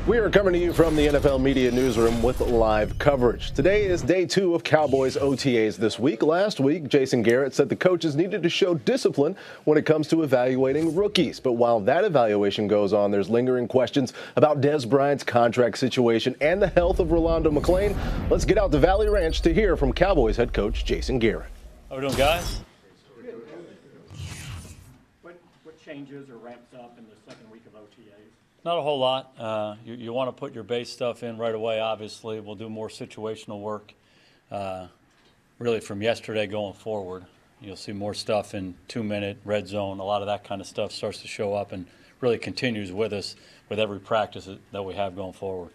We are coming to you from the NFL Media Newsroom with live coverage. Today is day 2 of Cowboys OTAs this week. Last week, Jason Garrett said the coaches needed to show discipline when it comes to evaluating rookies. But while that evaluation goes on, there's lingering questions about Dez Bryant's contract situation and the health of Rolando McClain. Let's get out to Valley Ranch to hear from Cowboys head coach Jason Garrett. How we doing, guys? What changes or ramps up in the second week of OTAs? Not a whole lot. You want to put your base stuff in right away, obviously. We'll do more situational work really from yesterday going forward. You'll see more stuff in 2-minute, red zone. A lot of that kind of stuff starts to show up and really continues with us with every practice that we have going forward.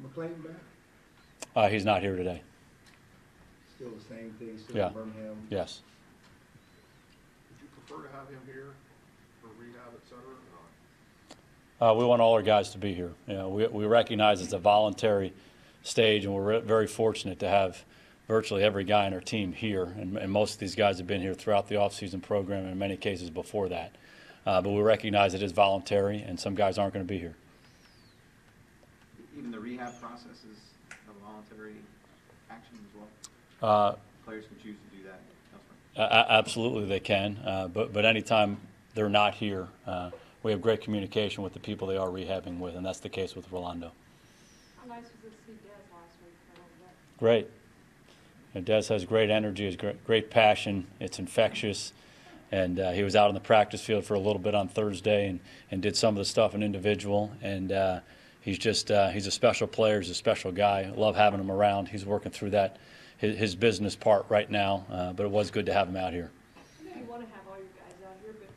McClain back? He's not here today. Still the same thing, still Yeah. in Birmingham? Yes. Would you prefer to have him here for rehab, et cetera, or not? We want all our guys to be here. You know, we recognize it's a voluntary stage, and we're very fortunate to have virtually every guy on our team here, and most of these guys have been here throughout the offseason program and in many cases before that. But we recognize it is voluntary, and some guys aren't going to be here. Even the rehab process is a voluntary action as well? Players can choose to do that elsewhere? Absolutely they can, but anytime they're not here, we have great communication with the people they are rehabbing with, and that's the case with Rolando. How nice was it to see Dez last week for a little bit? Great. Dez has great energy, has great passion. It's infectious. And he was out on the practice field for a little bit on Thursday and did some of the stuff in individual. And he's a special player. He's a special guy. Love having him around. He's working through that, his business part right now. But it was good to have him out here. I know you want to have all your guys out here, but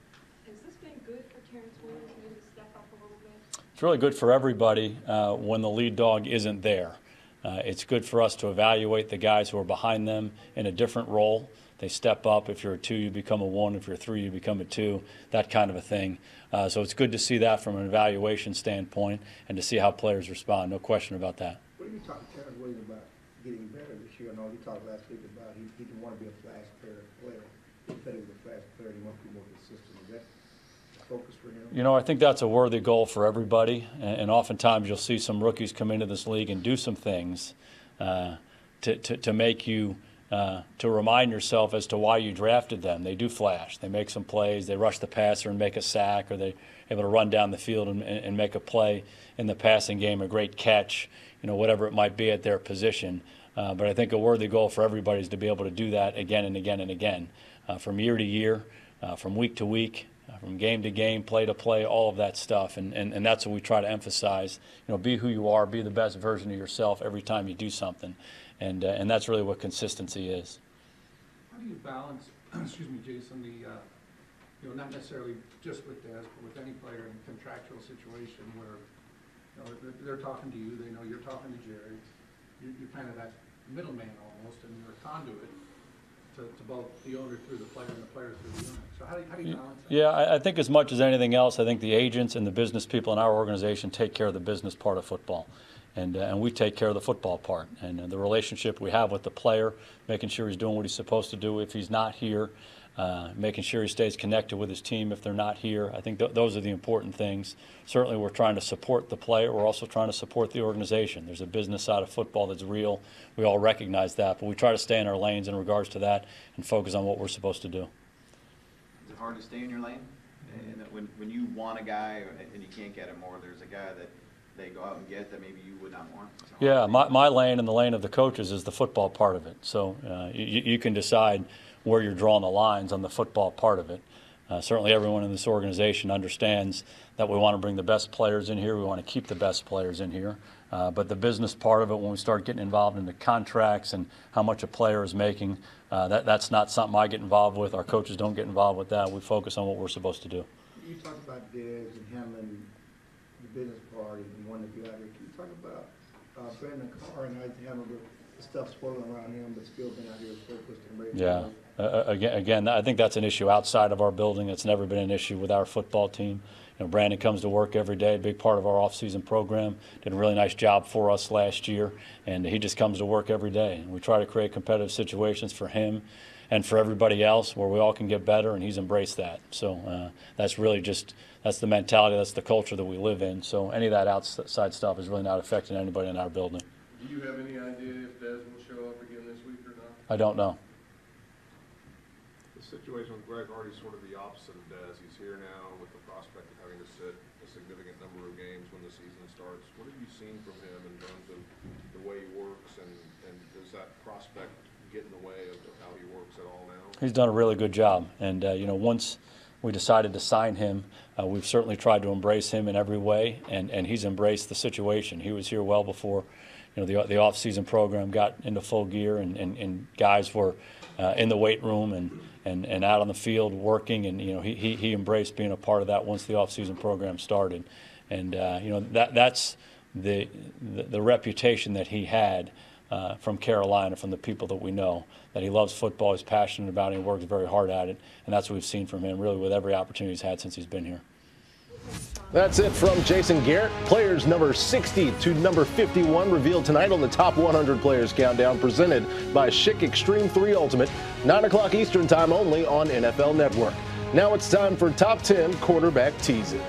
has this been good for Terrence Williams maybe to step up a little bit? It's really good for everybody when the lead dog isn't there. It's good for us to evaluate the guys who are behind them in a different role. They step up. If you're a 2, you become a 1. If you're a 3, you become a 2, that kind of a thing. So it's good to see that from an evaluation standpoint and to see how players respond. No question about that. What did you talk to Terrence Williams about getting better this year? I know he talked last week about he didn't want to be a flash player. He said he was a flash player. He wants to be more consistent. Is that the focus for him? You know, I think that's a worthy goal for everybody. And oftentimes you'll see some rookies come into this league and do some things to make you to remind yourself as to why you drafted them. They do flash. They make some plays. They rush the passer and make a sack, or they're able to run down the field and make a play in the passing game, a great catch, you know, whatever it might be at their position. But I think a worthy goal for everybody is to be able to do that again and again and again, from year to year, from week to week, from game to game, play to play, all of that stuff. And that's what we try to emphasize. You know, be who you are, be the best version of yourself every time you do something. And that's really what consistency is. How do you balance, excuse me, Jason, not necessarily just with Dez, but with any player in a contractual situation where, they're talking to you, they know you're talking to Jerry. You're kind of that middleman almost, and you're a conduit to both the owner through the player and the player through the owner. So how do you balance that? Yeah, I think as much as anything else, I think the agents and the business people in our organization take care of the business part of football. And we take care of the football part. And the relationship we have with the player, making sure he's doing what he's supposed to do if he's not here, making sure he stays connected with his team if they're not here. I think those are the important things. Certainly we're trying to support the player. We're also trying to support the organization. There's a business side of football that's real. We all recognize that. But we try to stay in our lanes in regards to that and focus on what we're supposed to do. Is it hard to stay in your lane? And when you want a guy and you can't get him, or there's a guy that they go out and get that maybe you would not want? Yeah, my lane and the lane of the coaches is the football part of it. So you can decide where you're drawing the lines on the football part of it. Certainly everyone in this organization understands that we want to bring the best players in here. We want to keep the best players in here. But the business part of it, when we start getting involved in the contracts and how much a player is making, that's not something I get involved with. Our coaches don't get involved with that. We focus on what we're supposed to do. You talked about Dez and handling the business part and wanting to be out here. Can you talk about Brandon Carr and how he handled the stuff swirling around him, but still being out here focused and ready? Yeah. Again, I think that's an issue outside of our building. It's never been an issue with our football team. Brandon comes to work every day, a big part of our off-season program. Did a really nice job for us last year, and he just comes to work every day. And we try to create competitive situations for him and for everybody else, where we all can get better, and he's embraced that. So that's really that's the mentality, that's the culture that we live in. So any of that outside stuff is really not affecting anybody in our building. Do you have any idea if Dez will show up again this week or not? I don't know. The situation with Greg Hardy's sort of the opposite of Dez. He's here now with the prospect of having to sit a significant number of games when the season starts. What have you seen from him in terms of the way he works, and does that prospect get in the way of how he works at all now? He's done a really good job, and once we decided to sign him, we've certainly tried to embrace him in every way, and he's embraced the situation. He was here well before the off-season program got into full gear, and guys were in the weight room and out on the field working, and he embraced being a part of that once the off-season program started, and that's the reputation that he had from Carolina, from the people that we know, that he loves football, he's passionate about it, he works very hard at it, and that's what we've seen from him really with every opportunity he's had since he's been here. That's it from Jason Garrett. Players number 60 to number 51 revealed tonight on the Top 100 Players Countdown, presented by Schick Extreme 3 Ultimate, 9 o'clock Eastern Time only on NFL Network. Now it's time for Top 10 Quarterback Teases.